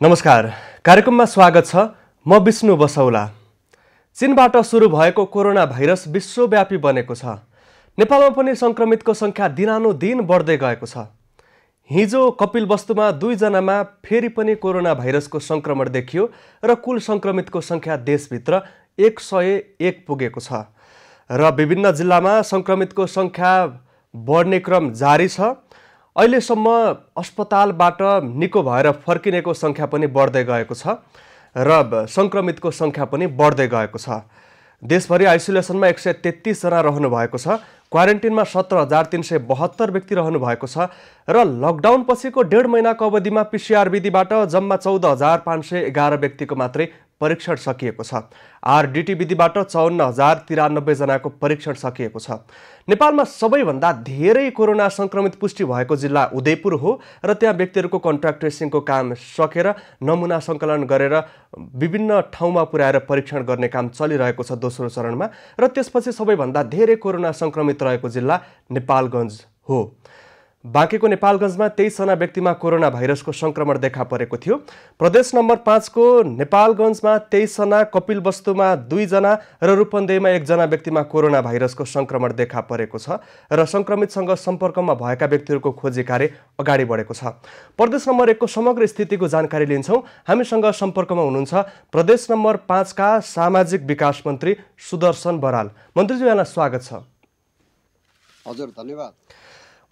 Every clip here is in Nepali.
नमस्कार, कार्यक्रममा स्वागत छ। म विष्णु बसौला। चीनबाट सुरु भएको कोरोना भाइरस विश्वव्यापी बनेको छ। नेपालमा पनि संक्रमितको संख्या दिनानुदिन बढ्दै गएको छ। हिजो कपिलवस्तुमा 2 जनामा फेरि पनि कोरोना भाइरसको संक्रमण देखियो र कुल संक्रमितको संख्या देशभित्र 101 पुगेको छ र विभिन्न जिल्लामा संक्रमितको संख्या बढ्ने क्रम जारी छ। अहिलेसम्म अस्पतालबाट निको भएर फर्किनेको संख्या पनि बढ्दै गएको छ र संक्रमितको संख्या पनि बढ्दै गएको छ। देशभरि आइसोलेसनमा 133 जना रहनु भएको छ। क्वारेन्टिनमा 17,372 व्यक्ति रहनु भएको छ र लकडाउन पछिको 1.5 महिनाको अवधिमा पीसीआर विधिबाट जम्मा 14,511 व्यक्तिको मात्रै परीक्षण सकिएको छ। आरडीटी विधिबाट 54,093 जनाको परीक्षण सकिएको छ। नेपालमा सबैभन्दा धेरै कोरोना संक्रमित पुष्टि भएको जिल्ला उदयपुर हो र त्यहाँ व्यक्तिहरूको कन्ट्याक्ट ट्रेसिङको काम सकेर नमुना सङ्कलन गरेर विभिन्न ठाउँमा पुर्याएर परीक्षण गर्ने काम चलिरहेको छ दोस्रो चरणमा र त्यसपछि सबैभन्दा धेरै कोरोना संक्रमित रहेको जिल्ला नेपालगञ्ज हो। बाँकीको नेपालगञ्जमा 23 जना व्यक्तिमा कोरोना भाइरसको संक्रमण देखा परेको थियो। प्रदेश नम्बर 5 को नेपालगञ्जमा 23 जना, कपिलवस्तुमा 2 जना र रूपन्देहीमा 1 जना व्यक्तिमा कोरोना भाइरसको संक्रमण देखा परेको छ र संक्रमितसँग सम्पर्कमा भएका व्यक्तिहरूको खोजी कार्य अगाडि बढेको छ। प्रदेश नम्बर 1 को समग्र स्थितिको जानकारी लिन्छौँ। हामीसँग सम्पर्कमा हुनुहुन्छ प्रदेश नम्बर 5 का सामाजिक विकास मन्त्री सुदर्शन बराल। मन्त्रीज्यू, यहाँलाई स्वागत छ। हजुर, धन्यवाद।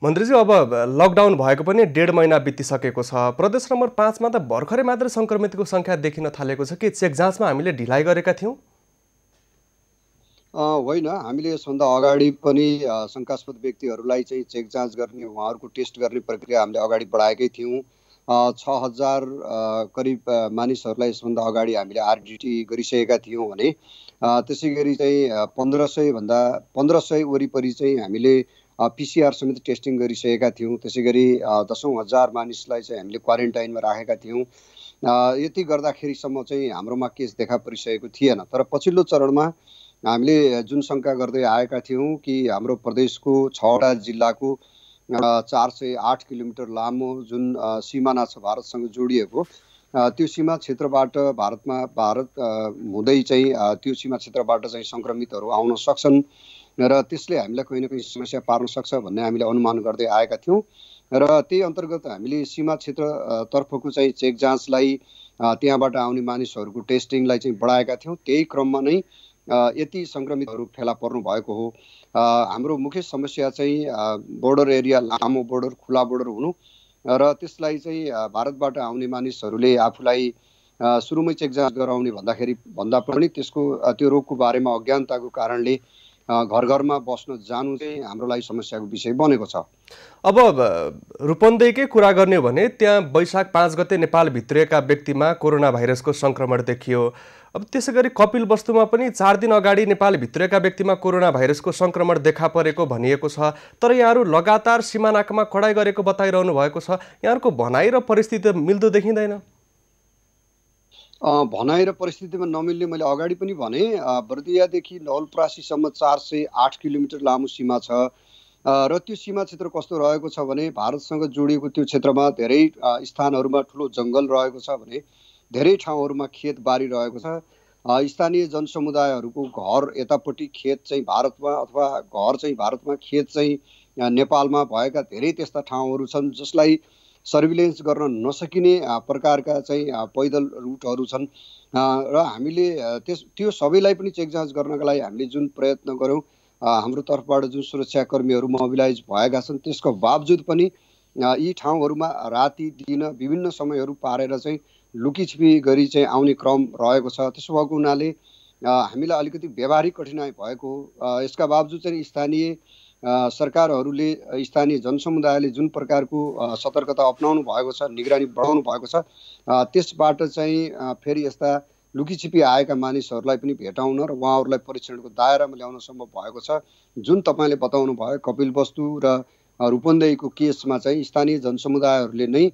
मन्त्रीज्यू, अब लकडाउन भएको पनि 1.5 महिना बितिसकेको छ। प्रदेश नम्बर 5 मा त भर्खरै मात्र संक्रमितको संख्या देखिन थालेको छ कि चेक जाँचमा हामीले ढिलाइ गरेका थियौँ? होइन, हामीले यसभन्दा अगाडि पनि शङ्कास्पद व्यक्तिहरूलाई चाहिँ चेक जाँच गर्ने, उहाँहरूको टेस्ट गर्ने प्रक्रिया हामीले अगाडि बढाएकै थियौँ। 6,000 करिब मानिसहरूलाई यसभन्दा अगाडि हामीले आरडीटी गरिसकेका थियौँ भने त्यसै गरी चाहिँ 1,500 वरिपरि चाहिँ हामीले पीसीआर समेत टेस्टिङ गरिसकेका थियौँ। त्यसै गरी 10,000 मानिसलाई चाहिँ हामीले क्वारेन्टाइनमा राखेका थियौँ। यति गर्दाखेरिसम्म चाहिँ हाम्रोमा केस देखा परिसकेको थिएन। तर पछिल्लो चरणमा हामीले जुन शङ्का गर्दै आएका थियौँ कि हाम्रो प्रदेशको 6वटा जिल्लाको 408 किलोमिटर लामो जुन सिमाना छ भारतसँग जोडिएको, त्यो सीमा क्षेत्रबाट भारत हुँदै चाहिँ त्यो सीमा क्षेत्रबाट चाहिँ सङ्क्रमितहरू आउन सक्छन् र त्यसले हामीलाई कहीँ न कहीँ समस्या पार्न सक्छ भन्ने हामीले अनुमान गर्दै आएका थियौँ र त्यही अन्तर्गत हामीले सीमा क्षेत्रतर्फको चाहिँ चेक जाँचलाई, त्यहाँबाट आउने मानिसहरूको टेस्टिङलाई चाहिँ बढाएका थियौँ। त्यही क्रममा नै यति सङ्क्रमितहरू फेला पर्नु भएको हो। हाम्रो मुख्य समस्या चाहिँ बोर्डर एरिया, लामो बोर्डर, खुला बोर्डर हुनु र त्यसलाई चाहिँ भारतबाट आउने मानिसहरूले आफूलाई सुरुमै चेक जाँच गराउने भन्दा पनि त्यो रोगको बारेमा अज्ञानताको कारणले घर घरमा बस्न जानु चाहिँ हाम्रो लागि समस्याको विषय बनेको छ। अब रूपन्देहीकै कुरा गर्ने हो भने त्यहाँ वैशाख 5 गते नेपाल भित्रिएका व्यक्तिमा कोरोना भाइरसको संक्रमण देखियो। अब त्यसै गरी कपिलवस्तुमा पनि 4 दिन अगाडि नेपाल भित्रिएका व्यक्तिमा कोरोना भाइरसको संक्रमण देखा परेको भनिएको छ। तर यहाँहरू लगातार सीमानाकामा कडाइ गरेको बताइरहनु भएको छ। यहाँहरूको भनाइ र परिस्थिति मिल्दो देखिँदैन? भनाइ र परिस्थितिमा नमिल्ने मैले अगाडि पनि भने। बर्दियादेखि नवलपरासीसम्म 408 किलोमिटर लामो सीमा छ र त्यो सीमा क्षेत्र कस्तो रहेको छ भने भारतसँग जोडिएको त्यो क्षेत्रमा धेरै स्थानहरूमा ठुलो जङ्गल रहेको छ भने धेरै ठाउँहरूमा खेतबारी रहेको छ। स्थानीय जनसमुदायहरूको घर यतापट्टि खेत चाहिँ भारतमा अथवा घर चाहिँ भारतमा खेत चाहिँ नेपालमा भएका धेरै त्यस्ता ठाउँहरू छन् जसलाई सर्भिलेन्स गर्न नसकिने प्रकारका चाहिँ पैदल रुटहरू छन् र हामीले त्यो सबैलाई पनि चेक जाँच गर्नका लागि हामीले जुन प्रयत्न गऱ्यौँ, हाम्रो तर्फबाट जुन सुरक्षाकर्मीहरू मोबिलाइज भएका छन्, त्यसको बावजुद पनि यी ठाउँहरूमा राति दिन विभिन्न समयहरू पारेर चाहिँ लुकीछिपी गरी चाहिँ आउने क्रम रहेको छ। त्यसो भएको हुनाले हामीलाई अलिकति व्यावहारिक कठिनाइ भएको हो। यसका बावजुद चाहिँ स्थानीय सरकारहरूले, स्थानीय जनसमुदायले जुन प्रकारको सतर्कता अपनाउनु भएको छ, निगरानी बढाउनु भएको छ, त्यसबाट चाहिँ फेरि यस्ता लुकीछिपी आएका मानिसहरूलाई पनि भेटाउन र उहाँहरूलाई परीक्षणको दायरामा ल्याउन सम्भव भएको छ। जुन तपाईँले बताउनु भयो कपिलवस्तु र रूपन्देहीको केसमा चाहिँ स्थानीय जनसमुदायहरूले नै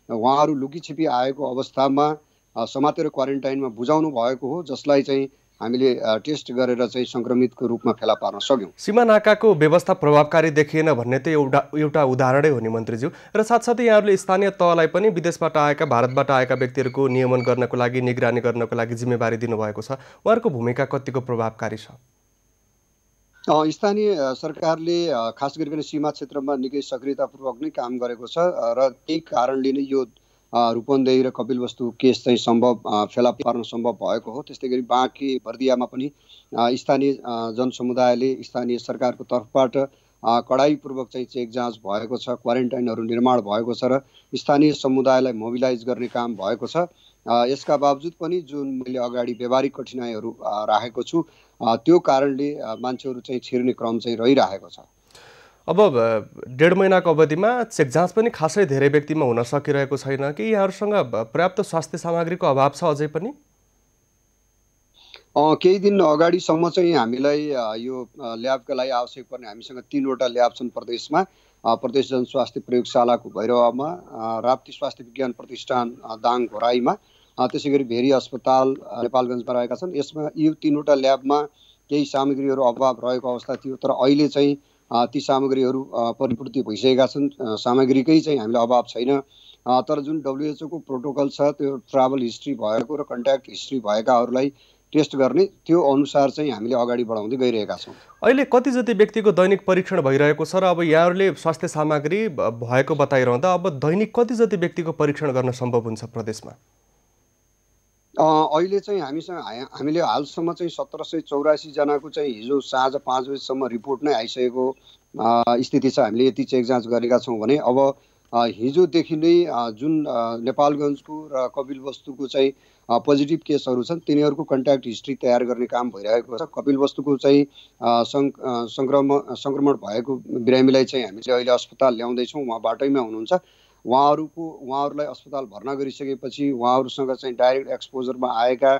उहाँहरू लुकीछिपी आएको अवस्थामा समातेर क्वारेन्टाइनमा बुझाउनु भएको हो, जसलाई चाहिँ हामीले टेस्ट गरेर चाहिँ सङ्क्रमितको रूपमा फेला पार्न सक्यौँ। सीमा नाकाको व्यवस्था प्रभावकारी देखिएन भन्ने त एउटा उदाहरणै हो नि मन्त्रीज्यू। र साथसाथै यहाँहरूले स्थानीय तहलाई पनि विदेशबाट आएका भारतबाट आएका व्यक्तिहरूको नियमन गर्नको लागि निगरानी गर्नको लागि जिम्मेवारी दिनुभएको छ। उहाँहरूको भूमिका कतिको प्रभावकारी छ? स्थानीय सरकारले खास गरिकन सीमा क्षेत्रमा निकै सक्रियतापूर्वक नै काम गरेको छ र त्यही कारणले नै यो रूपन्देही र कपिलवस्तु केस चाहिँ फेला पार्न सम्भव भएको हो। त्यस्तै गरी बाँके बर्दियामा पनि स्थानीय जनसमुदायले स्थानीय सरकारको तर्फबाट कडाइपूर्वक चाहिँ चेक जाँच भएको छ, क्वारेन्टाइनहरू निर्माण भएको छ र स्थानीय समुदायलाई मोबिलाइज गर्ने काम भएको छ। यसका बावजुद पनि जुन मैले अगाडि व्यवहारिक कठिनाइहरू राखेको छु त्यो कारणले मान्छेहरू चाहिँ छिर्ने क्रम चाहिँ रहिरहेको छ। अब 1.5 महिनाको अवधिमा चेक जाँच पनि खासै धेरै व्यक्तिमा हुन सकिरहेको छैन कि यहाँहरूसँग पर्याप्त स्वास्थ्य सामग्रीको अभाव छ अझै पनि? केही दिन अगाडिसम्म चाहिँ हामीलाई यो ल्याबका लागि आवश्यक पर्ने हामीसँग 3वटा ल्याब छन् प्रदेशमा। प्रदेश जनस्वास्थ्य प्रयोगशालाको भैरवामा, राप्ती स्वास्थ्य विज्ञान प्रतिष्ठान दाङ घोराईमा, त्यसै गरी भेरी अस्पताल नेपालगञ्जमा रहेका छन्। यसमा यो 3वटा ल्याबमा केही सामग्रीहरू अभाव रहेको अवस्था थियो, तर अहिले चाहिँ ती सामग्रीहरू परिपूर्ति भइसकेका छन्। सामग्रीकै चाहिँ हामीलाई अभाव छैन। तर जुन WHO को प्रोटोकल छ त्यो ट्राभल हिस्ट्री भएको र कन्ट्याक्ट हिस्ट्री भएकाहरूलाई टेस्ट गर्ने, त्यो अनुसार चाहिँ हामीले अगाडि बढाउँदै गइरहेका छौँ। अहिले कति जति व्यक्तिको दैनिक परीक्षण भइरहेको छ र अब यहाँहरूले स्वास्थ्य सामग्री भएको बताइरहँदा अब दैनिक कति जति व्यक्तिको परीक्षण गर्न सम्भव हुन्छ प्रदेशमा? अहिले चाहिँ हामीले हालसम्म चाहिँ 1784 जनाको चाहिँ हिजो साँझ 5 बजेसम्म रिपोर्ट नै आइसकेको स्थिति छ। हामीले यति चेक जाँच गरेका छौँ भने अब हिजोदेखि नै जुन नेपालगञ्जको र कपिलवस्तुको चाहिँ पोजिटिभ केसहरू छन् तिनीहरूको कन्ट्याक्ट हिस्ट्री तयार गर्ने काम भइरहेको छ। कपिलवस्तुको चाहिँ सङ्क्रमण भएको बिरामीलाई चाहिँ हामीले अहिले अस्पताल ल्याउँदैछौँ। उहाँ बाटैमा हुनुहुन्छ। उहाँहरूलाई अस्पताल भर्ना गरिसकेपछि उहाँहरूसँग चाहिँ डाइरेक्ट एक्सपोजरमा आएका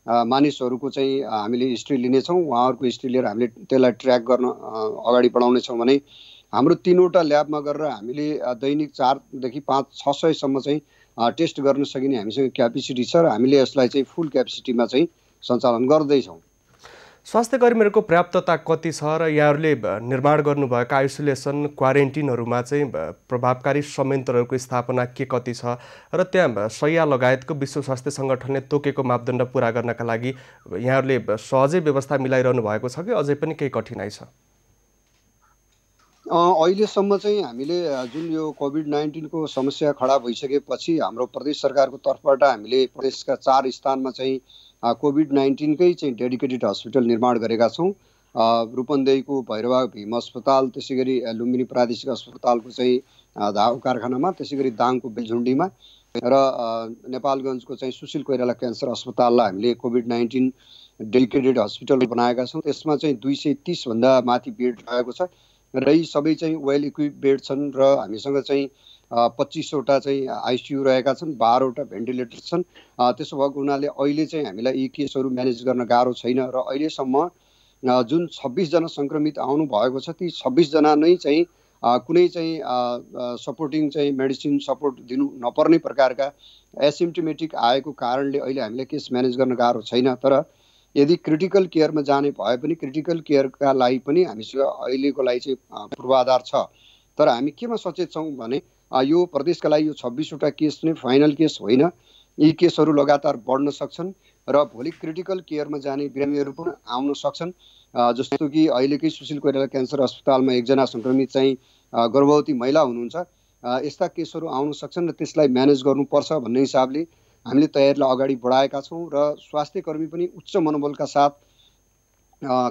मानिसहरूको चाहिँ हामीले हिस्ट्री लिनेछौँ। उहाँहरूको हिस्ट्री लिएर हामीले त्यसलाई ट्र्याक गर्न अगाडि बढाउनेछौँ भने हाम्रो 3वटा ल्याबमा गरेर हामीले दैनिक 400 देखि 500-600 सम्म चाहिँ टेस्ट गर्न सकिने हामीसँग क्यापेसिटी छ र हामीले यसलाई चाहिँ फुल क्यापेसिटीमा चाहिँ सञ्चालन गर्दैछौँ। स्वास्थ्य कर्मीहरूको पर्याप्तता कति छ र यहाँहरूले निर्माण गर्नुभएका आइसोलेसन क्वारेन्टिनहरूमा चाहिँ प्रभावकारी संयन्त्रहरूको स्थापना के कति छ र त्यहाँ शैय्या लगायतको विश्व स्वास्थ्य सङ्गठनले तोकेको मापदण्ड पुरा गर्नका लागि यहाँहरूले सहजै व्यवस्था मिलाइरहनु भएको छ कि अझै पनि केही कठिनाइ छ? अहिलेसम्म चाहिँ हामीले जुन यो कोभिड-19 को समस्या खडा भइसकेपछि हाम्रो प्रदेश सरकारको तर्फबाट हामीले प्रदेशका 4 स्थानमा चाहिँ कोभिड-19 कै चाहिँ डेडिकेटेड हस्पिटल निर्माण गरेका छौँ। रूपन्देहीको भैरवा भीम अस्पताल, त्यसै गरी लुम्बिनी प्रादेशिक अस्पतालको चाहिँ धाउ कारखानामा, त्यसै गरी दाङको बेलझुन्डीमा र नेपालगञ्जको चाहिँ सुशील कोइराला क्यान्सर अस्पताललाई हामीले कोभिड-19 डेडिकेटेड हस्पिटल बनाएका छौँ। त्यसमा चाहिँ 230 भन्दा माथि बेड रहेको छ र यी सबै चाहिँ वेल इक्विप बेड छन् र हामीसँग चाहिँ 25वटा चाहिँ आइसियु रहेका छन्, 12वटा भेन्टिलेटर छन्। त्यसो भएको हुनाले अहिले चाहिँ हामीलाई यी केसहरू म्यानेज गर्न गाह्रो छैन र अहिलेसम्म जुन 26 जना सङ्क्रमित आउनु भएको छ ती 26 जना नै चाहिँ कुनै चाहिँ सपोर्टिङ चाहिँ मेडिसिन सपोर्ट दिनु नपर्ने प्रकारका एसिम्प्टोमेटिक आएको कारणले अहिले हामीलाई केस म्यानेज गर्न गाह्रो छैन। तर यदि क्रिटिकल केयरमा जाने भए पनि क्रिटिकल केयरका लागि पनि हामीसँग अहिलेको लागि चाहिँ पूर्वाधार छ। तर हामी केमा सचेत छौँ भने यो प्रदेशका लागि यो 26वटा केस नै फाइनल केस होइन। यी केसहरू लगातार बढ्न सक्छन् र भोलि क्रिटिकल केयरमा जाने बिरामीहरू पनि आउन सक्छन्। जस्तो कि अहिलेकै सुशील कोइराला क्यान्सर अस्पतालमा एकजना सङ्क्रमित चाहिँ गर्भवती महिला हुनुहुन्छ। यस्ता केसहरू आउन सक्छन् र त्यसलाई म्यानेज गर्नुपर्छ भन्ने हिसाबले हामीले तयारीलाई अगाडि बढाएका छौँ र स्वास्थ्य कर्मी पनि उच्च मनोबलका साथ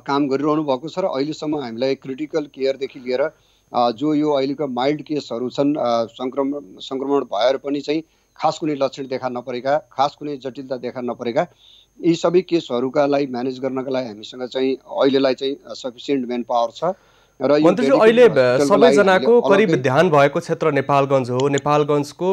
काम गरिरहनु भएको छ र अहिलेसम्म हामीलाई क्रिटिकल केयरदेखि लिएर जो यो अहिलेको माइल्ड केसहरू छन् सङ्क्रमण भएर पनि चाहिँ खास कुनै लक्षण देखा नपरेका, खास कुनै जटिलता देखा नपरेका यी सबै केसहरूका लागि म्यानेज गर्नका लागि हामीसँग चाहिँ अहिलेलाई चाहिँ सफिसियन्ट म्यान पावर छ र यो मन्त्रीज्यू, डेडिकेटेड अहिले हस्पिटलको लागि हामीले सबैजनाको करिब अलग्गै ध्यान भएको क्षेत्र नेपालगञ्ज हो। नेपालगञ्जको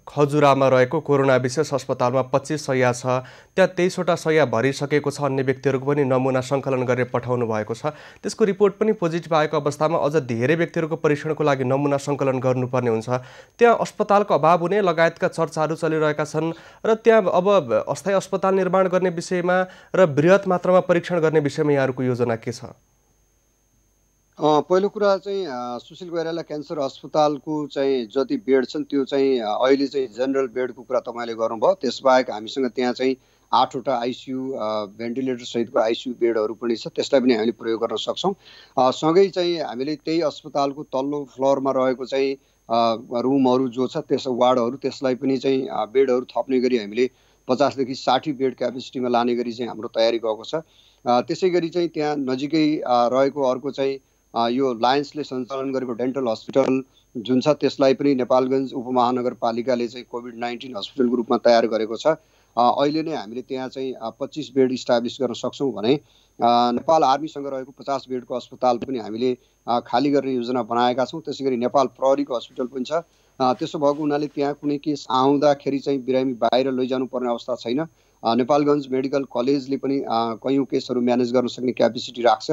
खजुरामा रहेको कोरोना विशेष अस्पतालमा 25 शैय्या छ। त्यहाँ 23वटा शैय्या भरिसकेको छ। अन्य व्यक्तिहरूको पनि नमुना सङ्कलन गरेर पठाउनु भएको छ। त्यसको रिपोर्ट पनि पोजिटिभ आएको अवस्थामा अझ धेरै व्यक्तिहरूको परीक्षणको लागि नमुना सङ्कलन गर्नुपर्ने हुन्छ। त्यहाँ अस्पतालको अभाव हुने लगायतका चर्चाहरू चलिरहेका छन् र त्यहाँ अब अस्थायी अस्पताल निर्माण गर्ने विषयमा र बृहत मात्रामा परीक्षण गर्ने विषयमा यहाँहरूको योजना के छ? पहिलो कुरा चाहिँ सुशील कोइराला क्यान्सर अस्पतालको चाहिँ जति बेड छन् त्यो चाहिँ अहिले चाहिँ जेनरल बेडको कुरा तपाईँले गर्नुभयो। त्यसबाहेक हामीसँग त्यहाँ चाहिँ 8वटा आइसियु भेन्टिलेटर सहितको आइसियु बेडहरू पनि छ, त्यसलाई पनि हामीले प्रयोग गर्न सक्छौँ। सँगै चाहिँ हामीले त्यही अस्पतालको तल्लो फ्लोरमा रहेको चाहिँ रुमहरू जो छ त्यस वार्डहरू त्यसलाई पनि चाहिँ बेडहरू थप्ने गरी हामीले 50 देखि 60 बेड क्यापेसिटीमा लाने गरी चाहिँ हाम्रो तयारी गएको छ। त्यसै गरी चाहिँ त्यहाँ नजिकै रहेको अर्को चाहिँ यो लायन्सले सञ्चालन गरेको डेन्टल हस्पिटल जुन छ त्यसलाई पनि नेपालगञ्ज उपमहानगरपालिकाले चाहिँ कोभिड-19 हस्पिटलको रूपमा तयार गरेको छ। अहिले नै हामीले त्यहाँ चाहिँ 25 बेड इस्टाब्लिस गर्न सक्छौँ भने नेपाल आर्मीसँग रहेको 50 बेडको अस्पताल पनि हामीले खाली गर्ने योजना बनाएका छौँ। त्यसै गरी नेपाल प्रहरीको हस्पिटल पनि छ। त्यसो भएको हुनाले त्यहाँ कुनै केस आउँदाखेरि चाहिँ बिरामी बाहिर लैजानु पर्ने अवस्था छैन। नेपालगञ्ज मेडिकल कलेजले पनि कयौँ केसहरू म्यानेज गर्न सक्ने क्यापेसिटी राख्छ।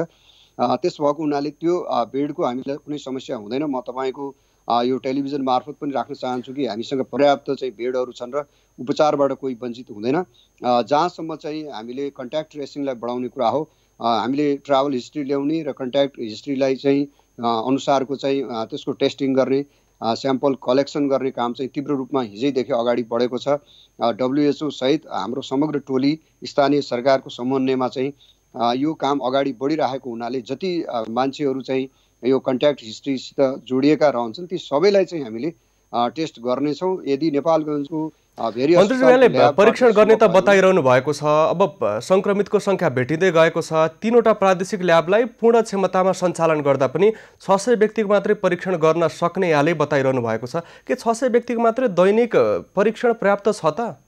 त्यस भएको हुनाले त्यो बेडको हामीलाई कुनै समस्या हुँदैन। म तपाईँको यो टेलिभिजन मार्फत पनि राख्न चाहन्छु कि हामीसँग पर्याप्त चाहिँ बेडहरू छन् र उपचारबाट कोही वञ्चित हुँदैन। जहाँसम्म चाहिँ हामीले कन्ट्याक्ट ट्रेसिङलाई बढाउने कुरा हो, हामीले ट्राभल हिस्ट्री ल्याउने र कन्ट्याक्ट हिस्ट्रीलाई चाहिँ अनुसारको चाहिँ त्यसको टेस्टिङ गर्ने, स्याम्पल कलेक्सन गर्ने काम चाहिँ तीव्र रूपमा हिजैदेखि अगाडि बढेको छ। WHO सहित हाम्रो समग्र टोली स्थानीय सरकारको समन्वयमा चाहिँ यो काम अगाडि बढिरहेको हुनाले जति मान्छेहरू चाहिँ यो कन्ट्याक्ट हिस्ट्रीसित जोडिएका रहन्छन् ती सबैलाई चाहिँ हामीले टेस्ट गर्नेछौँ। यदि नेपालगञ्जको मन्त्रीज्यूले परीक्षण गर्ने त बताइरहनु भएको छ। अब सङ्क्रमितको सङ्ख्या भेटिँदै गएको छ। 3वटा प्रादेशिक ल्याबलाई पूर्ण क्षमतामा सञ्चालन गर्दा पनि 600 व्यक्तिको मात्रै परीक्षण गर्न सक्ने यहाँले बताइरहनु भएको छ। के 600 व्यक्तिको मात्रै दैनिक परीक्षण पर्याप्त छ त?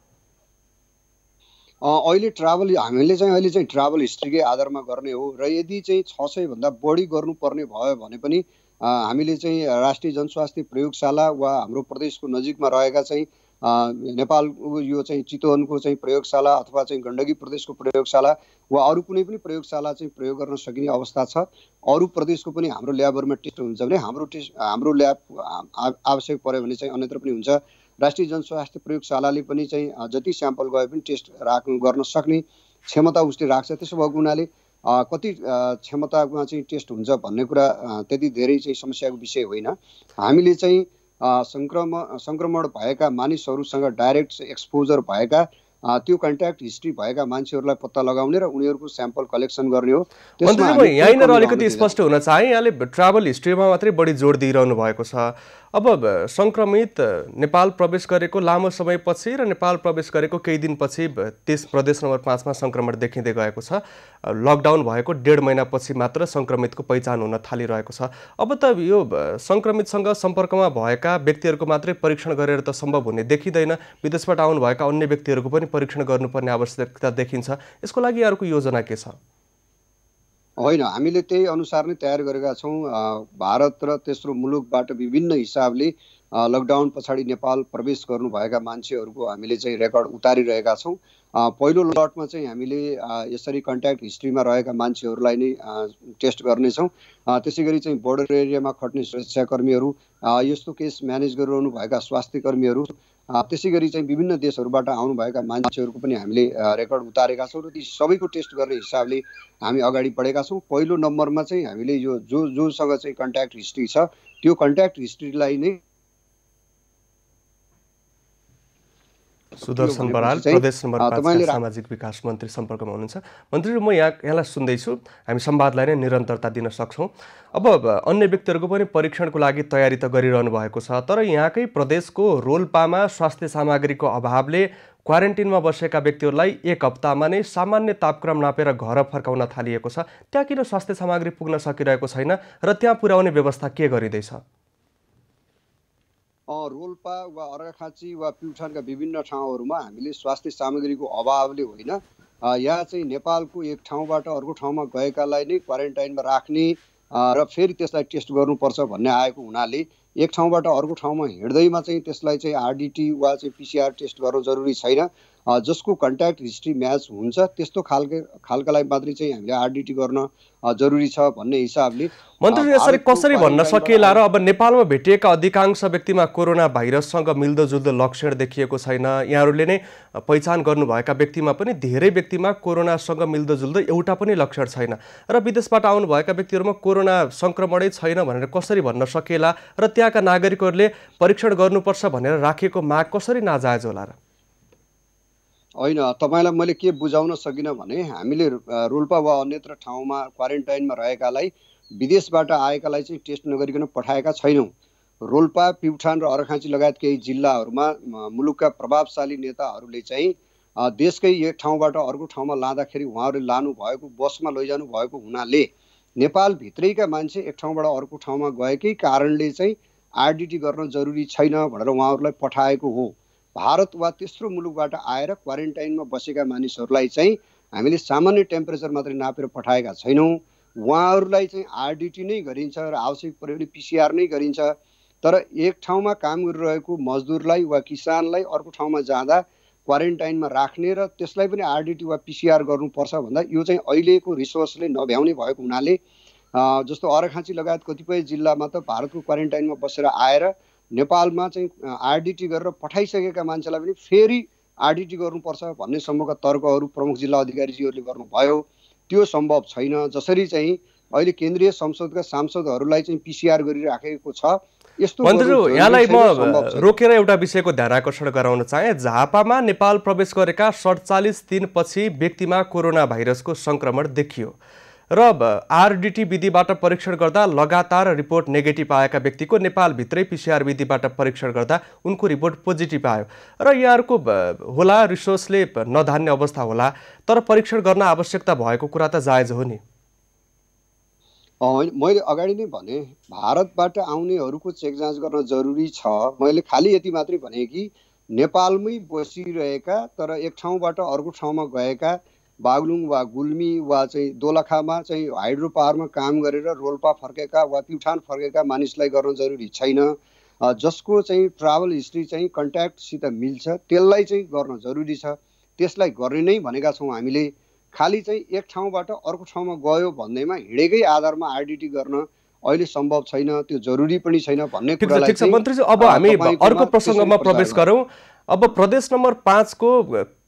अहिले हामीले चाहिँ अहिले चाहिँ ट्राभल हिस्ट्रीकै आधारमा गर्ने हो र यदि चाहिँ 600 भन्दा बढी गर्नुपर्ने भयो भने पनि हामीले चाहिँ राष्ट्रिय जनस्वास्थ्य प्रयोगशाला वा हाम्रो प्रदेशको नजिकमा रहेका चाहिँ नेपालको यो चाहिँ चितवनको चाहिँ प्रयोगशाला अथवा चाहिँ गण्डकी प्रदेशको प्रयोगशाला वा अरू कुनै पनि प्रयोगशाला चाहिँ प्रयोग गर्न सकिने अवस्था छ। अरू प्रदेशको पनि हाम्रो ल्याबहरूमा टेस्ट हुन्छ भने हाम्रो ल्याब आवश्यक पर्यो भने चाहिँ अन्यत्र पनि हुन्छ। राष्ट्रिय जनस्वास्थ्य प्रयोगशालाले पनि चाहिँ जति स्याम्पल गए पनि टेस्ट गर्न सक्ने क्षमता उसले राख्छ। त्यसो भएको हुनाले कति क्षमतामा चाहिँ टेस्ट हुन्छ भन्ने कुरा त्यति धेरै चाहिँ समस्याको विषय होइन। हामीले चाहिँ सङ्क्रमण भएका मानिसहरूसँग डाइरेक्ट एक्सपोजर भएका त्यो कन्ट्याक्ट हिस्ट्री भएका मान्छेहरूलाई पत्ता लगाउने र उनीहरूको स्याम्पल कलेक्सन गर्ने हो। यहीँनिर अलिकति स्पष्ट हुन चाहे, यहाँले ट्राभल हिस्ट्रीमा मात्रै बढी जोड दिइरहनु भएको छ। अब सङ्क्रमित नेपाल प्रवेश गरेको लामो समयपछि र नेपाल प्रवेश गरेको केही दिनपछि त्यस प्रदेश नम्बर 5 मा सङ्क्रमण देखिँदै गएको छ। लकडाउन भएको 1.5 महिनापछि मात्र सङ्क्रमितको पहिचान हुन थालिरहेको छ। अब त यो सङ्क्रमितसँग सम्पर्कमा भएका व्यक्तिहरूको मात्रै परीक्षण गरेर त सम्भव हुने देखिँदैन। विदेशबाट आउनुभएका अन्य व्यक्तिहरूको पनि परीक्षण गर्नुपर्ने आवश्यकता देखिन्छ। यसको लागि यहाँहरूको योजना के छ? होइन, हामीले त्यही अनुसार नै तयार गरेका छौँ। भारत र तेस्रो मुलुकबाट विभिन्न हिसाबले लकडाउन पछाडि नेपाल प्रवेश गर्नुभएका मान्छेहरूको हामीले चाहिँ रेकर्ड उतारिरहेका छौँ। पहिलो लटमा चाहिँ हामीले यसरी कन्ट्याक्ट हिस्ट्रीमा रहेका मान्छेहरूलाई नै टेस्ट गर्नेछौँ। त्यसै गरी चाहिँ बोर्डर एरियामा खट्ने सुरक्षाकर्मीहरू, यस्तो केस म्यानेज गरिरहनु भएका स्वास्थ्य कर्मीहरू, त्यसै गरी चाहिँ विभिन्न देशहरूबाट आउनुभएका मान्छेहरूको पनि हामीले रेकर्ड उतारेका छौँ र ती सबैको टेस्ट गर्ने हिसाबले हामी अगाडि बढेका छौँ। पहिलो नम्बरमा चाहिँ हामीले यो जोसँग चाहिँ कन्ट्याक्ट हिस्ट्री छ त्यो कन्ट्याक्ट हिस्ट्रीलाई नै सुदर्शन बराल प्रदेश नम्बर 5 सामाजिक विकास मन्त्री सम्पर्कमा हुनुहुन्छ। मन्त्री, म यहाँलाई सुन्दैछु। हामी संवादलाई नै निरन्तरता दिन सक्छौँ। अब अन्य व्यक्तिहरूको पनि परीक्षणको लागि तयारी त गरिरहनु भएको छ, तर यहाँकै प्रदेशको रोल्पामा स्वास्थ्य सामग्रीको अभावले क्वारेन्टिनमा बसेका व्यक्तिहरूलाई 1 हप्तामा नै सामान्य तापक्रम नापेर घर फर्काउन थालिएको छ। त्यहाँ किन स्वास्थ्य सामग्री पुग्न सकिरहेको छैन र त्यहाँ पुर्याउने व्यवस्था के गरिँदैछ? रोल्पा वा अर्घाखाँची वा प्युठानका विभिन्न ठाउँहरूमा हामीले स्वास्थ्य सामग्रीको अभावले होइन, यहाँ चाहिँ नेपालको एक ठाउँबाट अर्को ठाउँमा गएकालाई नै क्वारेन्टाइनमा राख्ने र फेरि त्यसलाई टेस्ट गर्नुपर्छ भन्ने आएको हुनाले एक ठाउँबाट अर्को ठाउँमा हिँड्दैमा चाहिँ त्यसलाई चाहिँ आरडिटी वा चाहिँ पिसिआर टेस्ट गर्नु जरुरी छैन। जसको कन्ट्याक्ट हिस्ट्री म्याच हुन्छ त्यस्तो खालकालाई मात्रै चाहिँ हामीले आरडिटी गर्न जरुरी छ भन्ने हिसाबले मन्त्री यसरी कसरी भन्न सकिएला र अब नेपालमा भेटिएका अधिकांश व्यक्तिमा कोरोना भाइरससँग मिल्दोजुल्दो लक्षण देखिएको छैन। यहाँहरूले नै पहिचान गर्नुभएका व्यक्तिमा पनि धेरै व्यक्तिमा कोरोनासँग मिल्दोजुल्दो एउटा पनि लक्षण छैन र विदेशबाट आउनुभएका व्यक्तिहरूमा कोरोना सङ्क्रमणै छैन भनेर कसरी भन्न सकिएला र त्यहाँका नागरिकहरूले परीक्षण गर्नुपर्छ भनेर राखिएको माग कसरी नाजायज होला र? होइन, तपाईँलाई मैले के बुझाउन सकिनँ भने हामीले रोल्पा वा अन्यत्र ठाउँमा क्वारेन्टाइनमा रहेकालाई विदेशबाट आएकालाई चाहिँ टेस्ट नगरिकन पठाएका छैनौँ। रोल्पा, प्युठान र अर्घाखाँची लगायत केही जिल्लाहरूमा मुलुकका प्रभावशाली नेताहरूले चाहिँ देशकै एक ठाउँबाट अर्को ठाउँमा लाँदाखेरि उहाँहरूले लानु भएको बसमा लैजानु भएको हुनाले नेपालभित्रैका मान्छे एक ठाउँबाट अर्को ठाउँमा गएकै कारणले चाहिँ आरडिटी गर्न जरुरी छैन भनेर उहाँहरूलाई पठाएको हो। भारत वा तेस्रो मुलुकबाट आएर क्वारेन्टाइनमा बसेका मानिसहरूलाई चाहिँ हामीले सामान्य टेम्परेचर मात्रै नापेर पठाएका छैनौँ। उहाँहरूलाई चाहिँ आरडिटी नै गरिन्छ र आवश्यक पऱ्यो भने पिसिआर नै गरिन्छ। तर एक ठाउँमा काम गरिरहेको मजदुरलाई वा किसानलाई अर्को ठाउँमा जाँदा क्वारेन्टाइनमा राख्ने र त्यसलाई पनि आरडिटी वा पिसिआर गर्नुपर्छ भन्दा यो चाहिँ अहिलेको रिसोर्सले नभ्याउने भएको हुनाले जस्तो अर्घाखाँची लगायत कतिपय जिल्लामा त भारतको क्वारेन्टाइनमा बसेर आएर नेपालमा चाहिँ आरडिटी गरेर पठाइसकेका मान्छेलाई पनि फेरि आरडिटी गर्नुपर्छ भन्ने सम्मका तर्कहरू प्रमुख जिल्ला अधिकारीजीहरूले गर्नुभयो। त्यो सम्भव छैन। जसरी चाहिँ अहिले केन्द्रीय संसदका सांसदहरूलाई चाहिँ पिसिआर गरिराखेको छ यस्तो। मन्त्री, यहाँलाई म रोकेर एउटा विषयको ध्यान आकर्षण गराउन चाहे। झापामा नेपाल प्रवेश गरेका 47 दिनपछि व्यक्तिमा कोरोना भाइरसको सङ्क्रमण देखियो र आरडिटी विधिबाट परीक्षण गर्दा लगातार रिपोर्ट नेगेटिभ आएका व्यक्तिको नेपालभित्रै पिसिआर विधिबाट परीक्षण गर्दा उनको रिपोर्ट पोजिटिभ आयो र यहाँहरूको होला रिसोर्सले नधान्ने अवस्था होला, तर परीक्षण गर्न आवश्यकता भएको कुरा त जायज हो नि? मैले अगाडि नै भने भारतबाट आउनेहरूको चेक जाँच गर्न जरुरी छ। मैले खालि यति मात्रै भने कि नेपालमै बसिरहेका तर एक ठाउँबाट अर्को ठाउँमा गएका बागलुङ वा गुल्मी वा चाहिँ दोलखामा चाहिँ हाइड्रो पावरमा काम गरेर रोल्पा फर्केका वा प्युठान फर्केका मानिसलाई गर्न जरुरी छैन। जसको चाहिँ ट्राभल हिस्ट्री चाहिँ कन्ट्याक्टसित मिल्छ त्यसलाई चाहिँ गर्न जरुरी छ। त्यसलाई गर्ने नै भनेका छौँ हामीले। खालि चाहिँ एक ठाउँबाट अर्को ठाउँमा गयो भन्दैमा हिँडेकै आधारमा आरडिटी गर्न अहिले सम्भव छैन, त्यो जरुरी पनि छैन भन्ने कुरालाई चाहिँ। मन्त्रीजी, अब हामी अर्को प्रसङ्गमा प्रवेश गरौँ। अब प्रदेश नम्बर 5 को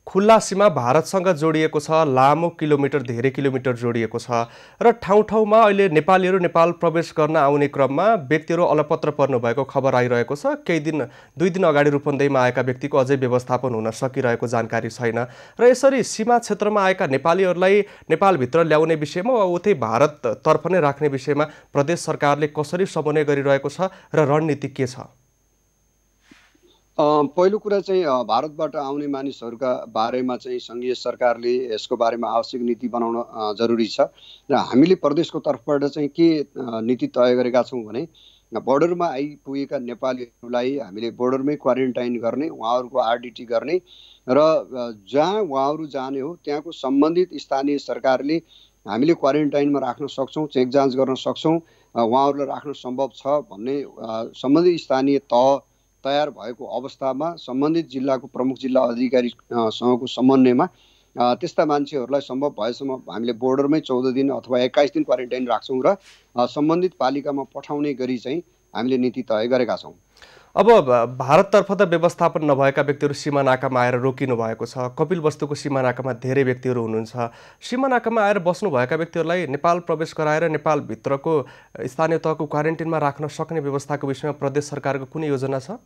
खुल्ला सीमा भारतसँग जोडिएको छ, लामो किलोमिटर धेरै किलोमिटर जोडिएको छ र ठाउँ ठाउँमा अहिले नेपालीहरू नेपाल प्रवेश गर्न आउने क्रममा व्यक्तिहरू अलपत्र पर्नु भएको खबर आइरहेको छ। दुई दिन अगाडि रूपन्देहीमा आएका व्यक्तिको अझै व्यवस्थापन हुन सकिरहेको जानकारी छैन र यसरी सीमा क्षेत्रमा आएका नेपालीहरूलाई नेपालभित्र ल्याउने विषयमा वा उतै भारततर्फ नै राख्ने विषयमा प्रदेश सरकारले कसरी समन्वय गरिरहेको छ र रणनीति के छ? पहिलो कुरा चाहिँ भारतबाट आउने मानिसहरूका बारेमा चाहिँ सङ्घीय सरकारले यसको बारेमा आवश्यक नीति बनाउन जरुरी छ र हामीले प्रदेशको तर्फबाट चाहिँ के नीति तय गरेका छौँ भने बोर्डरमा आइपुगेका नेपालीहरूलाई हामीले बोर्डरमै क्वारेन्टाइन गर्ने, उहाँहरूको आरडिटी गर्ने र जहाँ उहाँहरू जाने हो त्यहाँको सम्बन्धित स्थानीय सरकारले हामीले क्वारेन्टाइनमा राख्न सक्छौँ, चेक जाँच गर्न सक्छौँ, उहाँहरूलाई राख्न सम्भव छ भन्ने सम्बन्धित स्थानीय तह तयार भएको अवस्थामा सम्बन्धित जिल्लाको प्रमुख जिल्ला अधिकारीसँगको समन्वयमा त्यस्ता मान्छेहरूलाई सम्भव भएसम्म हामीले बोर्डरमै 14 दिन अथवा 21 दिन क्वारेन्टाइन राख्छौँ र सम्बन्धित पालिकामा पठाउने गरी चाहिँ हामीले नीति तय गरेका छौँ। अब भारततर्फ त व्यवस्थापन नभएका व्यक्तिहरू सीमा नाकामा आएर रोकिनु भएको छ। कपिलवस्तुको सीमा नाकामा धेरै व्यक्तिहरू हुनुहुन्छ। सीमा नाकामा आएर बस्नुभएका व्यक्तिहरूलाई नेपाल प्रवेश गराएर नेपालभित्रको स्थानीय तहको क्वारेन्टिनमा राख्न सक्ने व्यवस्थाको विषयमा प्रदेश सरकारको कुनै योजना छ?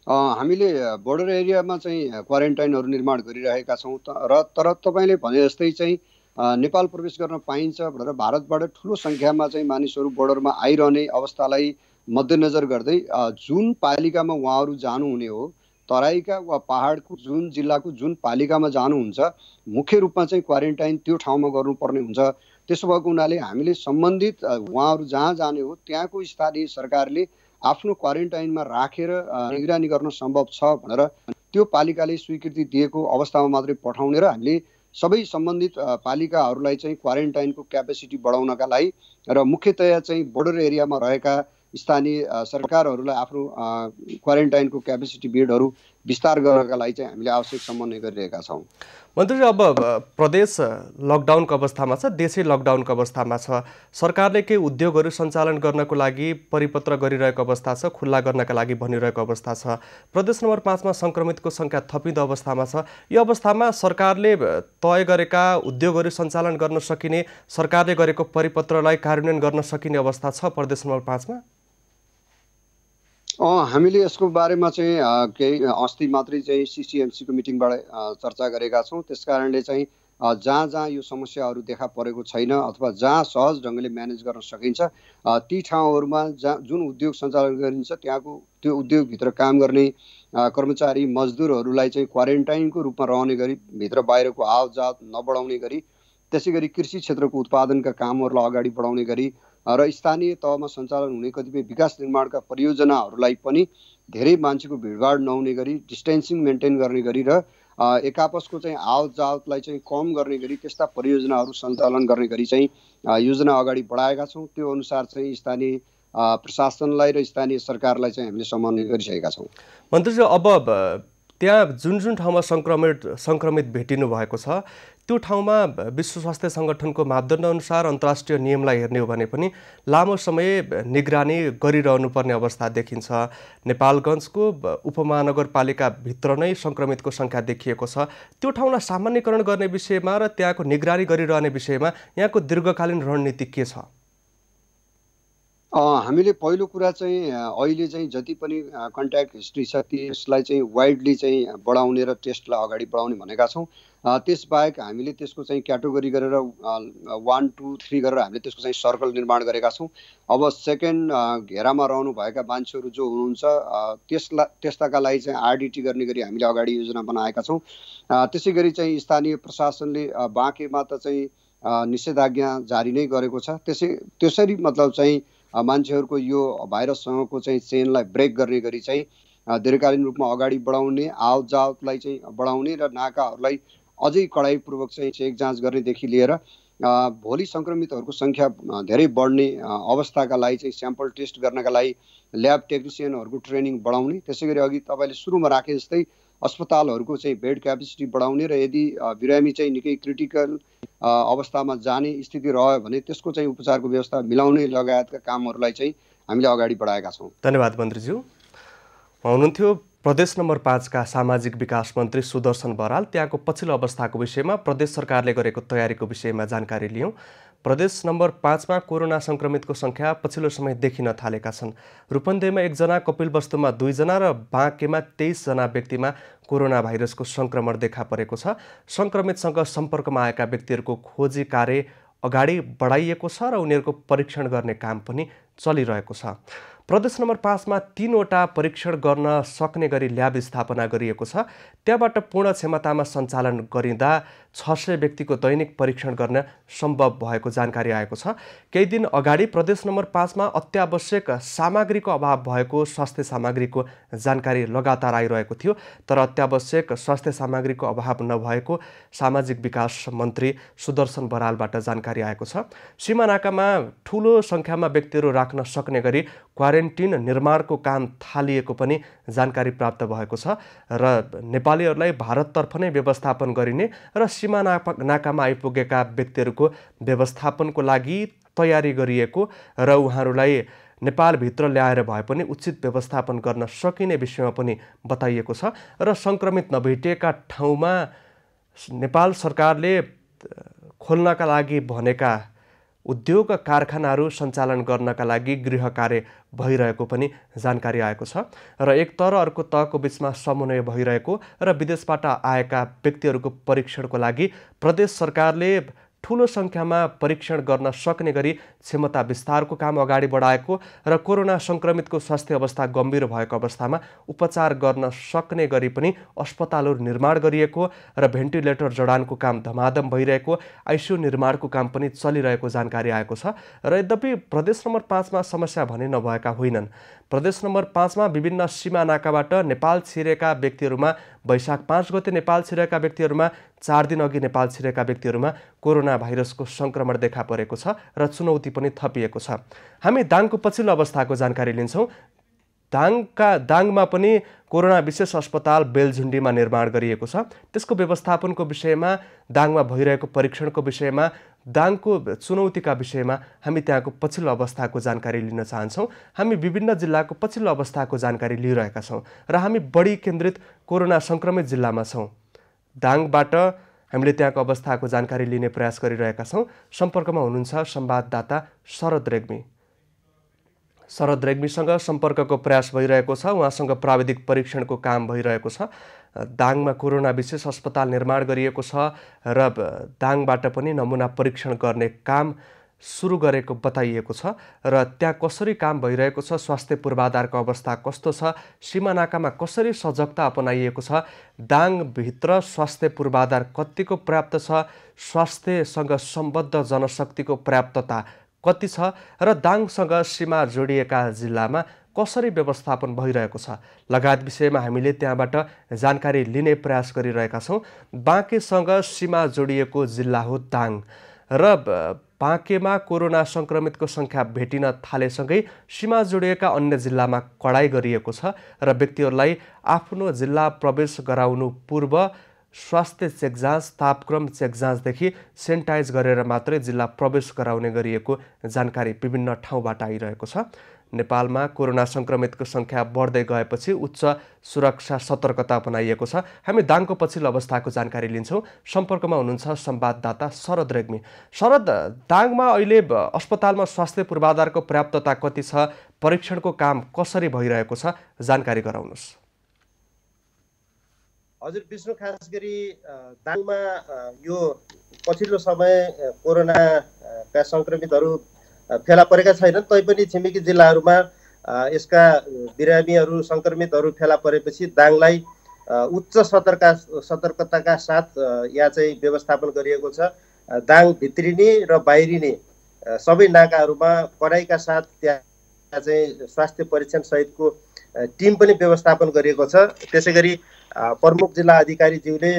हामीले बोर्डर एरियामा चाहिँ क्वारेन्टाइनहरू निर्माण गरिरहेका छौँ तर तपाईँले भने जस्तै चाहिँ नेपाल प्रवेश गर्न पाइन्छ भनेर भारतबाट ठुलो सङ्ख्यामा चाहिँ मानिसहरू बोर्डरमा आइरहने अवस्थालाई मध्यनजर गर्दै जुन पालिकामा उहाँहरू जानुहुने हो, तराईका वा पहाडको जुन जिल्लाको जुन पालिकामा जानुहुन्छ मुख्य रूपमा चाहिँ क्वारेन्टाइन त्यो ठाउँमा गर्नुपर्ने हुन्छ। त्यसो भएको हुनाले हामीले सम्बन्धित उहाँहरू जहाँ जाने हो त्यहाँको स्थानीय सरकारले आफ्नो क्वारेन्टाइनमा राखेर निगरानी गर्न सम्भव छ भनेर त्यो पालिकाले स्वीकृति दिएको अवस्थामा मात्रै पठाउने र हामीले सबै सम्बन्धित पालिकाहरूलाई चाहिँ क्वारेन्टाइनको क्यापेसिटी बढाउनका लागि र मुख्यतया चाहिँ बोर्डर एरियामा रहेका स्थानीय सरकारहरूलाई आफ्नो क्वारेन्टाइनको क्यापेसिटी बेडहरू विस्तार गर्नका लागि चाहिँ हामीले आवश्यक समन्वय गरिरहेका छौँ। मन्त्रीजी, अब प्रदेश लकडाउनको अवस्थामा छ, देशै लकडाउनको अवस्थामा छ। सरकारले केही उद्योगहरू सञ्चालन गर्नको लागि परिपत्र गरिरहेको अवस्था छ, खुल्ला गर्नका लागि भनिरहेको अवस्था छ। प्रदेश नम्बर 5 मा सङ्क्रमितको सङ्ख्या थपिँदो अवस्थामा छ। यो अवस्थामा सरकारले तय गरेका उद्योगहरू सञ्चालन गर्न सकिने, सरकारले गरेको परिपत्रलाई कार्यान्वयन गर्न सकिने अवस्था छ प्रदेश नम्बर 5 मा? हामीले यसको बारेमा चाहिँ केही अस्ति मात्रै चाहिँ सिसिएमसीको मिटिङबाट चर्चा गरेका छौँ। त्यस कारणले चाहिँ जहाँ जहाँ यो समस्याहरू देखा परेको छैन अथवा जहाँ सहज ढङ्गले म्यानेज गर्न सकिन्छ ती ठाउँहरूमा जुन उद्योग सञ्चालन गरिन्छ त्यहाँको त्यो उद्योगभित्र काम गर्ने कर्मचारी मजदुरहरूलाई चाहिँ क्वारेन्टाइनको रूपमा रहने गरी भित्र बाहिरको आवजात नबढाउने गरी, त्यसै गरी कृषि क्षेत्रको उत्पादनका कामहरूलाई अगाडि बढाउने गरी र स्थानीय तहमा सञ्चालन हुने कतिपय विकास निर्माणका परियोजनाहरूलाई पनि धेरै मान्छेको भिडभाड नहुने गरी डिस्टेन्सिङ मेन्टेन गर्ने गरी र एक आपसको चाहिँ आवतजावतलाई चाहिँ कम गर्ने गरी त्यस्ता परियोजनाहरू सञ्चालन गर्ने गरी चाहिँ योजना अगाडि बढाएका छौँ। त्यो अनुसार चाहिँ स्थानीय प्रशासनलाई र स्थानीय सरकारलाई चाहिँ हामीले समन्वय गरिसकेका छौँ। मन्त्रीजी, अब त्यहाँ जुन जुन ठाउँमा सङ्क्रमित भेटिनु भएको छ त्यो ठाउँमा विश्व स्वास्थ्य सङ्गठनको मापदण्ड अनुसार अन्तर्राष्ट्रिय नियमलाई हेर्ने हो भने पनि लामो समय निगरानी गरिरहनु पर्ने अवस्था देखिन्छ। नेपालगञ्जको उपमहानगरपालिकाभित्र नै सङ्क्रमितको सङ्ख्या देखिएको छ। त्यो ठाउँलाई सामान्यकरण गर्ने विषयमा र त्यहाँको निगरानी गरिरहने विषयमा यहाँको दीर्घकालीन रणनीति के छ? हामीले पहिलो कुरा चाहिँ अहिले चाहिँ जति पनि कन्ट्याक्ट हिस्ट्री छ त्यसलाई चाहिँ वाइडली चाहिँ बढाउने र टेस्टलाई अगाडि बढाउने भनेका छौँ। त्यसबाहेक हामीले त्यसको चाहिँ क्याटेगोरी गरेर 1, 2, 3 गरेर हामीले त्यसको चाहिँ सर्कल निर्माण गरेका छौँ। अब सेकेन्ड घेरामा रहनुभएका मान्छेहरू जो हुनुहुन्छ त्यस्ताका लागि चाहिँ आरडिटी गर्ने गरी हामीले अगाडि योजना बनाएका छौँ। त्यसै गरी चाहिँ स्थानीय प्रशासनले बाँकेमा त चाहिँ निषेधाज्ञा जारी नै गरेको छ। त्यसरी मतलब चाहिँ मान्छेहरूको यो भाइरससँगको चाहिँ चेनलाई ब्रेक गर्ने गरी चाहिँ दीर्घकालीन रूपमा अगाडि बढाउने, आवतजावतलाई चाहिँ बढाउने र नाकाहरूलाई अझै कडाइपूर्वक चाहिँ चेक जाँच गर्नेदेखि लिएर भोलि सङ्क्रमितहरूको सङ्ख्या धेरै बढ्ने अवस्थाका लागि चाहिँ स्याम्पल टेस्ट गर्नका लागि ल्याब टेक्निसियनहरूको ट्रेनिङ बढाउने, त्यसै गरी अघि तपाईँले सुरुमा राखे जस्तै अस्पतालहरूको चाहिँ बेड क्यापेसिटी बढाउने र यदि बिरामी चाहिँ निकै क्रिटिकल अवस्थामा जाने स्थिति रह्यो भने त्यसको चाहिँ उपचारको व्यवस्था मिलाउने लगायतका कामहरूलाई चाहिँ हामीले अगाडि बढाएका छौँ। धन्यवाद मन्त्रीज्यू। हुनुहुन्थ्यो प्रदेश नम्बर 5 का सामाजिक विकास मन्त्री सुदर्शन बराल। त्यहाँको पछिल्लो अवस्थाको विषयमा प्रदेश सरकारले गरेको तयारीको विषयमा जानकारी लियौँ। प्रदेश नम्बर 5 मा कोरोना सङ्क्रमितको सङ्ख्या पछिल्लो समय देखिन थालेका छन्। रूपन्देहीमा 1 जना, कपिलवस्तुमा 2 जना र बाँकेमा 23 जना व्यक्तिमा कोरोना भाइरसको सङ्क्रमण देखा परेको छ। सङ्क्रमितसँग सम्पर्कमा आएका व्यक्तिहरूको खोजी कार्य अगाडि बढाइएको छ र उनीहरूको परीक्षण गर्ने काम पनि चलिरहेको छ। प्रदेश नम्बर 5 मा 3 वटा परीक्षण गर्न सक्ने गरी ल्याब स्थापना गरिएको छ। त्यहाँबाट पूर्ण क्षमतामा सञ्चालन गरिँदा 600 व्यक्तिको दैनिक परीक्षण गर्न सम्भव भएको जानकारी आएको छ। केही दिन अगाडि प्रदेश नम्बर 5 मा अत्यावश्यक सामग्रीको अभाव भएको स्वास्थ्य सामग्रीको जानकारी लगातार आइरहेको थियो। तर अत्यावश्यक स्वास्थ्य सामग्रीको अभाव नभएको सामाजिक विकास मन्त्री सुदर्शन बरालबाट जानकारी आएको छ। सीमानाकामा ठूलो सङ्ख्यामा व्यक्तिहरू राख्न सक्ने गरी क्वारेन्टिन निर्माणको काम थालिएको पनि जानकारी प्राप्त भएको छ र नेपालीहरूलाई भारततर्फ नै व्यवस्थापन गरिने र सीमा नाकामा आइपुगेका व्यक्तिहरूको व्यवस्थापनको लागि तयारी गरिएको र उहाँहरूलाई नेपालभित्र ल्याएर भए पनि उचित व्यवस्थापन गर्न सकिने विषयमा पनि बताइएको छ र सङ्क्रमित नभेटिएका ठाउँमा नेपाल सरकारले खोल्नका लागि भनेका उद्योग कारखानाहरू सञ्चालन गर्नका लागि गृह कार्य भइरहेको पनि जानकारी आएको छ र एक तर अर्को तहको बीचमा समन्वय भइरहेको र विदेशबाट आएका व्यक्तिहरूको परीक्षणको लागि प्रदेश सरकारले ठूलो सङ्ख्यामा परीक्षण गर्न सक्ने गरी क्षमता विस्तारको काम अगाडि बढाएको र कोरोना सङ्क्रमितको स्वास्थ्य अवस्था गम्भीर भएको अवस्थामा उपचार गर्न सक्ने गरी पनि अस्पतालहरू निर्माण गरिएको र भेन्टिलेटर जडानको काम धमाधम भइरहेको, आइसियु निर्माणको काम पनि चलिरहेको जानकारी आएको छ। र यद्यपि प्रदेश नम्बर 5 मा समस्या भने नभएका होइनन्। प्रदेश नम्बर 5 मा विभिन्न सीमा नाकाबाट नेपाल छिरेका व्यक्तिहरूमा वैशाख 5 गते नेपाल छिरेका व्यक्तिहरूमा 4 दिन अघि नेपाल छिरेका व्यक्तिहरूमा कोरोना भाइरसको सङ्क्रमण देखा परेको छ र चुनौती पनि थपिएको छ। हामी दाङको पछिल्लो अवस्थाको जानकारी लिन्छौँ। दाङमा पनि कोरोना विशेष अस्पताल बेलझुन्डीमा निर्माण गरिएको छ। त्यसको व्यवस्थापनको विषयमा, दाङमा भइरहेको परीक्षणको विषयमा, दाङको चुनौतीका विषयमा हामी त्यहाँको पछिल्लो अवस्थाको जानकारी लिन चाहन्छौँ। हामी विभिन्न जिल्लाको पछिल्लो अवस्थाको जानकारी लिइरहेका छौँ र हामी बढी केन्द्रित कोरोना सङ्क्रमित जिल्लामा छौँ। दाङबाट हामीले त्यहाँको अवस्थाको जानकारी लिने प्रयास गरिरहेका छौँ। सम्पर्कमा हुनुहुन्छ संवाददाता शरद रेग्मी। शरद रेग्मीसँग सम्पर्कको प्रयास भइरहेको छ। उहाँसँग प्राविधिक परीक्षणको काम भइरहेको छ। दाङमा कोरोना विशेष अस्पताल निर्माण गरिएको छ र दाङबाट पनि नमुना परीक्षण गर्ने काम सुरु गरेको बताइएको छ र त्यहाँ कसरी काम भइरहेको छ, स्वास्थ्य पूर्वाधारको अवस्था कस्तो छ, सीमानाकामा कसरी सजगता अपनाइएको छ, दाङभित्र स्वास्थ्य पूर्वाधार कतिको पर्याप्त छ, स्वास्थ्यसँग सम्बद्ध जनशक्तिको पर्याप्तता कति छ र दाङसँग सीमा जोडिएका जिल्लामा कसरी व्यवस्थापन भइरहेको छ लगायत विषयमा हामीले त्यहाँबाट जानकारी लिने प्रयास गरिरहेका छौँ। बाँकेसँग सीमा जोडिएको जिल्ला हो दाङ र बाँकेमा कोरोना सङ्क्रमितको सङ्ख्या भेटिन थालेसँगै सीमा जोडिएका अन्य जिल्लामा कडाई गरिएको छ र व्यक्तिहरूलाई आफ्नो जिल्ला प्रवेश गराउनु पूर्व स्वास्थ्य चेक जाँच, तापक्रम चेक जाँचदेखि सेनिटाइज गरेर मात्रै जिल्ला प्रवेश गराउने गरिएको जानकारी विभिन्न ठाउँबाट आइरहेको छ। नेपालमा कोरोना सङ्क्रमितको सङ्ख्या बढ्दै गएपछि उच्च सुरक्षा सतर्कता अपनाइएको छ। हामी दाङको पछिल्लो अवस्थाको जानकारी लिन्छौँ। सम्पर्कमा हुनुहुन्छ संवाददाता शरद रेग्मी। शरद, दाङमा अहिले अस्पतालमा स्वास्थ्य पूर्वाधारको पर्याप्तता कति छ, परीक्षणको काम कसरी भइरहेको छ, जानकारी गराउनुहोस्। हजुर विष्णु, खास गरी दाङमा यो पछिल्लो समय कोरोनाका सङ्क्रमितहरू फेला परेका छैनन्, तैपनि छिमेकी जिल्लाहरूमा यसका बिरामीहरू सङ्क्रमितहरू फेला परेपछि दाङलाई उच्च सतर्कताका साथ यहाँ चाहिँ व्यवस्थापन गरिएको छ। दाङ भित्रिने र बाहिरिने सबै नाकाहरूमा कडाइका साथ त्यहाँ चाहिँ स्वास्थ्य परीक्षण सहितको टिम पनि व्यवस्थापन गरिएको छ। त्यसै गरी प्रमुख जिल्ला अधिकारीज्यूले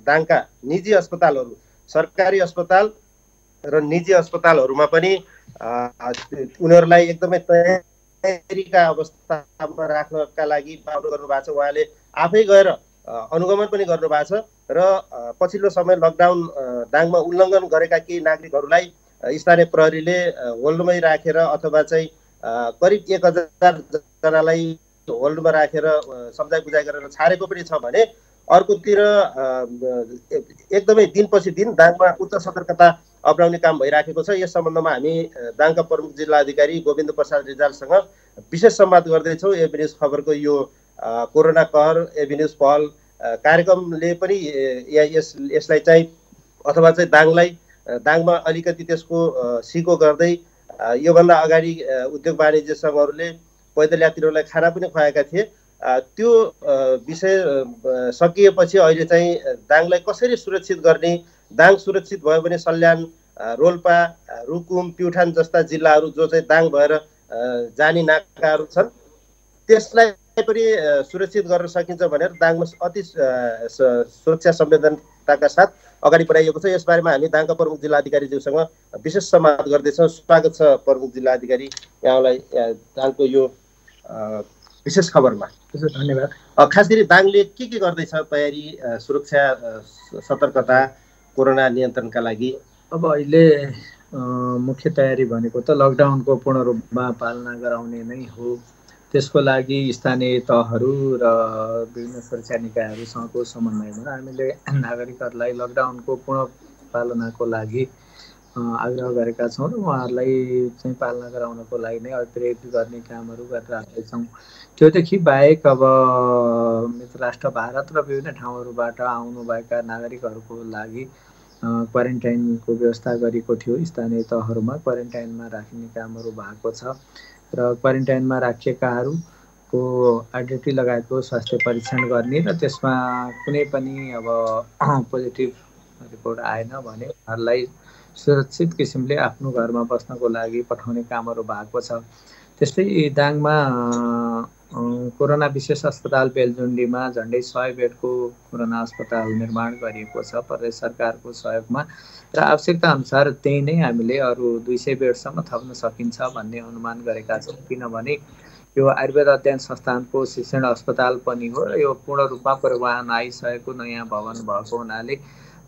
दाङका निजी अस्पतालहरू, सरकारी अस्पताल र निजी अस्पतालहरूमा पनि उनीहरूलाई एकदमै तयारीका अवस्थामा राख्नका लागि पाउनु गर्नुभएको छ। उहाँले आफै गएर अनुगमन पनि गर्नुभएको छ र पछिल्लो समय लकडाउन दाङमा उल्लङ्घन गरेका केही नागरिकहरूलाई स्थानीय प्रहरीले होल्डमै राखेर अथवा चाहिँ करिब 1000 जनालाई होल्डमा राखेर सम्झाइ बुझाइ गरेर छाडेको पनि छ भने अर्कोतिर एकदमै दिनपछि दिन दाङमा उच्च सतर्कता अपनाउने काम भइराखेको छ। यस सम्बन्धमा हामी दाङका प्रमुख जिल्ला अधिकारी गोविन्द प्रसाद रिजालसँग विशेष संवाद गर्दैछौँ। एबी न्युज खबरको यो कोरोना कहर एबी न्युज पहल कार्यक्रमले पनि यसलाई चाहिँ अथवा चाहिँ दाङमा अलिकति त्यसको सिको गर्दै योभन्दा अगाडि उद्योग वाणिज्य सङ्घहरूले पैदल यात्रीहरूलाई खाना पनि खुवाएका थिए। त्यो विषय सकिएपछि अहिले चाहिँ दाङलाई कसरी सुरक्षित गर्ने, दाङ सुरक्षित भयो भने सल्यान, रोल्पा, रुकुम, प्युठान जस्ता जिल्लाहरू जो चाहिँ दाङ भएर जाने नाकाहरू छन् त्यसलाई पनि सुरक्षित गर्न सकिन्छ भनेर दाङमा अति सुरक्षा संवेदनताका साथ अगाडि बढाइएको छ। यसबारेमा हामी दाङका प्रमुख जिल्ला अधिकारीज्यूसँग विशेष संवाद गर्दैछौँ। स्वागत छ प्रमुख जिल्ला अधिकारी यहाँलाई दाङको यो विशेष खबरमा। धन्यवाद। खास गरी दाङले के गर्दैछ तयारी, सुरक्षा सतर्कता कोरोना नियन्त्रणका लागि? अब अहिले मुख्य तयारी भनेको त लकडाउनको पूर्ण रूपमा पालना गराउने नै हो। त्यसको लागि स्थानीय तहहरू र विभिन्न सुरक्षा निकायहरूसँगको समन्वयमा हामीले नागरिकहरूलाई लकडाउनको पूर्ण पालनाको लागि आग्रह गरेका छौँ र उहाँहरूलाई चाहिँ पालना गराउनको लागि नै अतिरिक्त गर्ने कामहरू गरिरहेछौँ। त्योदेखि बाहेक अब मित्र राष्ट्र भारत र विभिन्न ठाउँहरूबाट आउनुभएका नागरिकहरूको लागि क्वारेन्टाइनको व्यवस्था गरेको थियो। स्थानीय तहहरूमा क्वारेन्टाइनमा राख्ने कामहरू भएको छ र क्वारेन्टाइनमा राखिएकाहरूको आइडेन्टिटी लगायतको स्वास्थ्य परीक्षण गर्ने र त्यसमा कुनै पनि अब पोजिटिभ रिपोर्ट आएन भने उहाँहरूलाई सुरक्षित किसिमले आफ्नो घरमा बस्नको लागि पठाउने कामहरू भएको छ। त्यस्तै दाङमा कोरोना विशेष अस्पताल बेलजुन्डीमा झन्डै 100 बेडको कोरोना अस्पताल निर्माण गरिएको छ प्रदेश सरकारको सहयोगमा र आवश्यकता अनुसार त्यही नै हामीले अरू 200 बेडसम्म थप्न सकिन्छ भन्ने अनुमान गरेका छौँ। किनभने यो आयुर्वेद अध्ययन संस्थानको शिक्षण अस्पताल पनि हो र यो पूर्ण रूपमा परिवहन आइसकेको नयाँ भवन भएको हुनाले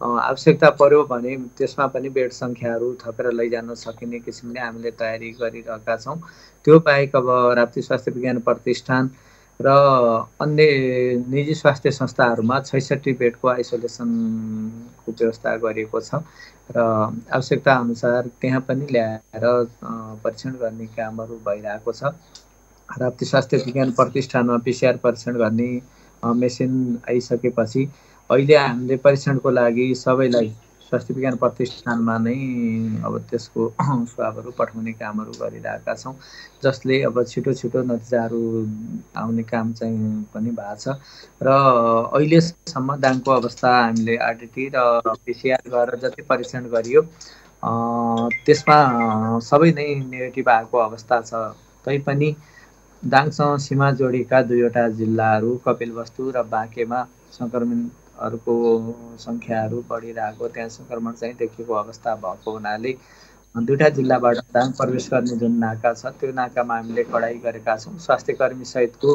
आवश्यकता पर्यो भने त्यसमा पनि बेड सङ्ख्याहरू थपेर लैजान सकिने किसिमले हामीले तयारी गरिरहेका छौँ। त्यो बाहेक अब राप्ती स्वास्थ्य विज्ञान प्रतिष्ठान र अन्य निजी स्वास्थ्य संस्थाहरूमा 66 बेडको आइसोलेसनको व्यवस्था गरिएको छ र आवश्यकता अनुसार त्यहाँ पनि ल्याएर परीक्षण गर्ने कामहरू भइरहेको छ। राप्ती स्वास्थ्य विज्ञान प्रतिष्ठानमा PCR परीक्षण गर्ने मेसिन आइसकेपछि अहिले हामीले परीक्षणको लागि सबैलाई स्वास्थ्य विज्ञान प्रतिष्ठानमा नै अब त्यसको स्वाबहरू पठाउने कामहरू गरिरहेका छौँ, जसले अब छिटो छिटो नतिजाहरू आउने काम चाहिँ पनि भएको छ। र अहिलेसम्म दाङको अवस्था हामीले RTT र PCR गरेर जति परीक्षण गरियो त्यसमा सबै नै नेगेटिभ आएको अवस्था छ। तैपनि दाङसँग सीमा जोडेका 2वटा जिल्लाहरू कपिलवस्तु र बाँकेमा सङ्क्रमितहरूको सङ्ख्याहरू बढिरहेको, त्यहाँ सङ्क्रमण चाहिँ देखिएको अवस्था भएको हुनाले 2वटा जिल्लाबाट दाङ प्रवेश गर्ने जुन नाका छ त्यो नाकामा हामीले कडाई गरेका छौँ। स्वास्थ्य कर्मी सहितको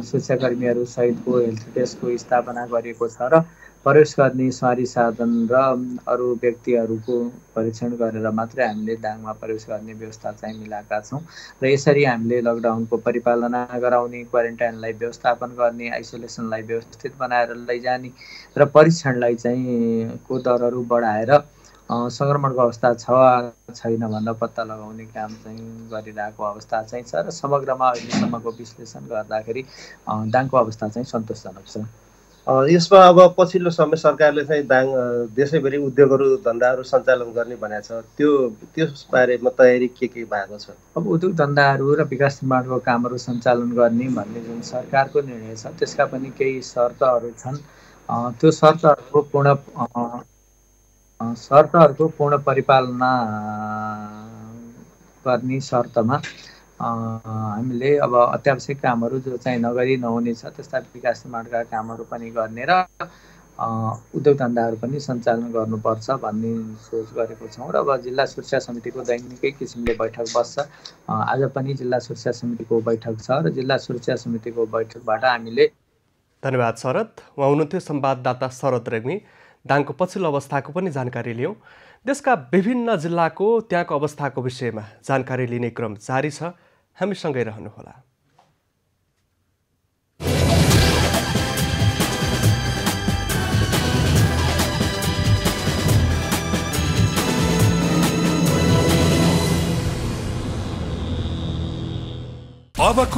सुरक्षाकर्मीहरू सहितको हेल्थ डेस्कको स्थापना गरिएको छ र प्रवेश गर्ने सवारी साधन र अरू व्यक्तिहरूको परीक्षण गरेर मात्रै हामीले दाङमा प्रवेश गर्ने व्यवस्था चाहिँ मिलाएका छौँ। र यसरी हामीले लकडाउनको परिपालना गराउने, क्वारेन्टाइनलाई व्यवस्थापन गर्ने, आइसोलेसनलाई व्यवस्थित बनाएर लैजाने र परीक्षणलाई चाहिँ को दरहरू बढाएर सङ्क्रमणको अवस्था छ छैन भनेर पत्ता लगाउने काम चाहिँ गरिरहेको अवस्था चाहिँ छ र समग्रमा अहिलेसम्मको विश्लेषण गर्दाखेरि दाङको अवस्था चाहिँ सन्तोषजनक छ। यसमा अब पछिल्लो समय सरकारले चाहिँ दाङ देशैभरि उद्योगहरू धन्दाहरू सञ्चालन गर्ने भनेको छ, त्यस बारेमा तयारी के भएको छ? अब उद्योग धन्दाहरू र विकास निर्माणको कामहरू सञ्चालन गर्ने भन्ने जुन सरकारको निर्णय छ त्यसका पनि केही शर्तहरू छन्। त्यो शर्तहरूको पूर्ण परिपालना गर्ने शर्तमा हामीले अब अत्यावश्यक कामहरू जो चाहिँ नगरी नहुने छ त्यस्ता विकास निर्माणका कामहरू पनि गर्ने र उद्योग धन्दाहरू पनि सञ्चालन गर्नुपर्छ भन्ने सोच गरेको छौँ। र अब जिल्ला सुरक्षा समितिको दैनिकै किसिमले बैठक बस्छ। आज पनि जिल्ला सुरक्षा समितिको बैठक छ र जिल्ला सुरक्षा समितिको बैठकबाट हामीले धन्यवाद शरद। उहाँ हुनुहुन्थ्यो संवाददाता शरद रेग्मी। दाङको पछिल्लो अवस्थाको पनि जानकारी लियौँ। देशका विभिन्न जिल्लाको त्यहाँको अवस्थाको विषयमा जानकारी लिने क्रम जारी छ, हामीसँगै रहनुहोला। अब